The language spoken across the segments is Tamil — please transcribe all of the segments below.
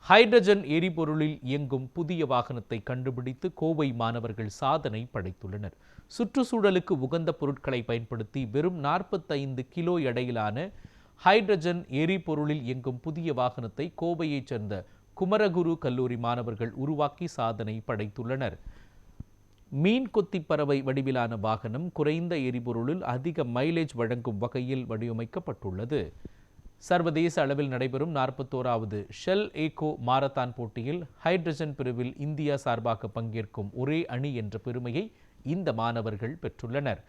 ஹைட்ரஜன் எரிபொருளில் இயங்கும் புதிய வாகனத்தை கண்டுபிடித்து கோவை மாணவர்கள் சாதனை படைத்துள்ளனர். சுற்றுச்சூழலுக்கு உகந்த பொருட்களை பயன்படுத்தி வெறும் 45 கிலோ எடையிலான ஹைட்ரஜன் எரிபொருளில் இயங்கும் புதிய வாகனத்தை கோவையைச் சேர்ந்த குமரகுரு கல்லூரி மாணவர்கள் உருவாக்கி சாதனை படைத்துள்ளனர். மீன் கொத்தி பறவை வடிவிலான வாகனம் குறைந்த எரிபொருளில் அதிக மைலேஜ் வழங்கும் வகையில் வடிவமைக்கப்பட்டுள்ளது. சர்வதேச அளவில் நடைபெறும் 41வது ஷெல் ஏகோ மாரத்தான் போட்டியில் ஹைட்ரஜன் பிரிவில் இந்தியா சார்பாக பங்கேற்கும் ஒரே அணி என்ற பெருமையை இந்த மாணவர்கள் பெற்றுள்ளனர்.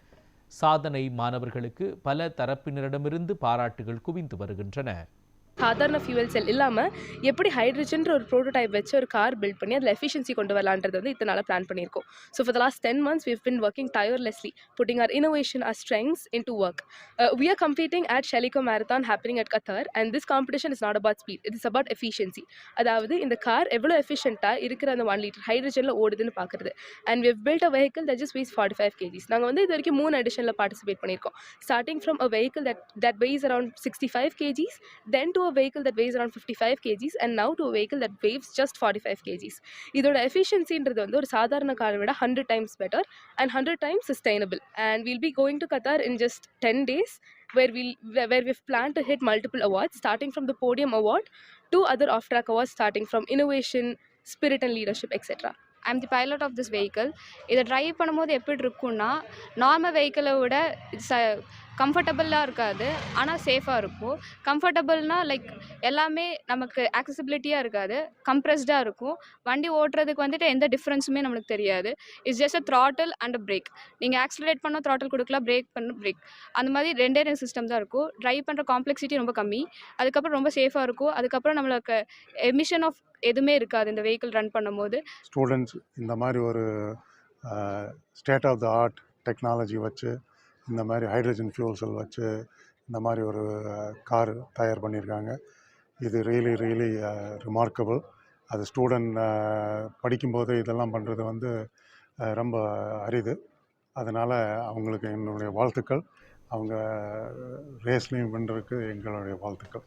சாதனை மாணவர்களுக்கு பல தரப்பினரிடமிருந்து பாராட்டுகள் குவிந்து வருகின்றன. சாதாரண ஃபியூவல் செல் இல்லாமல் எப்படி ஹைட்ரஜன்ற ஒரு ப்ரோட்டோடைப் வச்சு ஒரு கார் பில்ட் பண்ணி அதில் எஃபிஷியன்சி கொண்டு வரலான்றது வந்து இத்தனை நாளாக பிளான் பண்ணியிருக்கோம். So for the last 10 months we've been working tirelessly, putting our innovation, our strengths into work. We are competing at Shell Eco Marathon happening at Qatar, and this competition is not about speed, it is about efficiency. அதாவது இந்த கார் எவ்வளோ எஃபிஷியண்ட்டாக இருக்கிற அந்த 1 liter ஹைட்ரஜனில் ஓடுதுன்னு பார்க்குறது. And we've built a vehicle that just weighs 45 kgs. நாங்கள் வந்து இது வரைக்கும் 3 எடிஷனில் பார்ட்டிசிபேட் பண்ணியிருக்கோம். Starting from a vehicle that weighs around 65 kgs, then to a vehicle that weighs around 55 kgs, and now to a vehicle that weighs just 45 kgs. இதோட எஃபிஷியன்சின்றது வந்து ஒரு சாதாரண காரை விட 100 times better and 100 times sustainable. And we'll be going to Qatar in just 10 days where we've planned to hit multiple awards, starting from the podium award to other off-track awards, starting from innovation, spirit and leadership, etc. I'm the pilot of this vehicle. இதை ட்ரைவ் பண்ணும்போது எப்படி இருக்குன்னா, நார்மல் வெஹிக்கிளை விட கம்ஃபர்டபுளாக இருக்காது, ஆனால் சேஃபாக இருக்கும். கம்ஃபர்டபுள்னால் லைக் எல்லாமே நமக்கு ஆக்சசிபிலிட்டியாக இருக்காது, கம்ப்ரெஸ்டாக இருக்கும். வண்டி ஓட்டுறதுக்கு வந்துட்டு எந்த டிஃப்ரென்ஸுமே நம்மளுக்கு தெரியாது. It's just a throttle and a break. நீங்கள் ஆக்சிலரேட் பண்ண த்ராட்டில் கொடுக்கலாம், பிரேக் பண்ண பிரேக், அந்த மாதிரி ரெண்டே சிஸ்டம் தான் இருக்கும். ட்ரைவ் பண்ணுற காம்ப்ளெக்சிட்டி ரொம்ப கம்மி, அதுக்கப்புறம் ரொம்ப சேஃபாக இருக்கும். அதுக்கப்புறம் நம்மளுக்கு எமிஷன் ஆஃப் எதுவுமே இருக்காது இந்த வெஹிக்கிள் ரன் பண்ணும்போது. ஸ்டூடெண்ட்ஸ் இந்த மாதிரி ஒரு state of the art technology வச்சு, இந்த மாதிரி ஹைட்ரஜன் ஃபியூல் செல் வச்சு இந்த மாதிரி ஒரு கார் தயார் பண்ணியிருக்காங்க. இது ரியலி ரிமார்க்கபிள். அது ஸ்டூடெண்ட் படிக்கும்போது இதெல்லாம் பண்ணுறது வந்து ரொம்ப அரிது. அதனால் அவங்களுக்கு என்னுடைய வாழ்த்துக்கள். அவங்க ரேஸ்லேயும் பண்ணுறதுக்கு எங்களுடைய வாழ்த்துக்கள்.